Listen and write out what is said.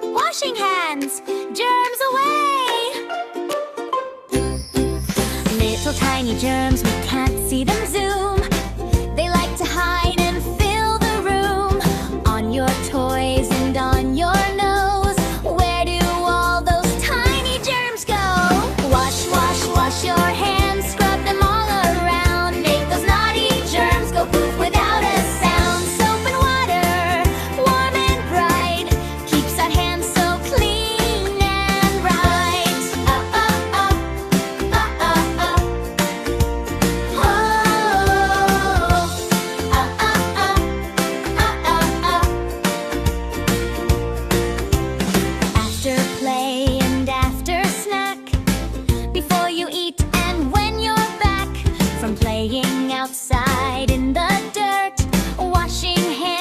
Washing hands, germs away! Little tiny germs, we can't see them zoom. They like to hide and fill the room. On your toys and on your nose. Where do all those tiny germs go? Wash, wash, wash your hands, scrub them all around. Make those naughty germs go poof without a sound. Soap and water, warm and bright, keeps our hands so clean and bright. After play and after snack, before you eat and when you're back from playing outside in the dirt, washing hands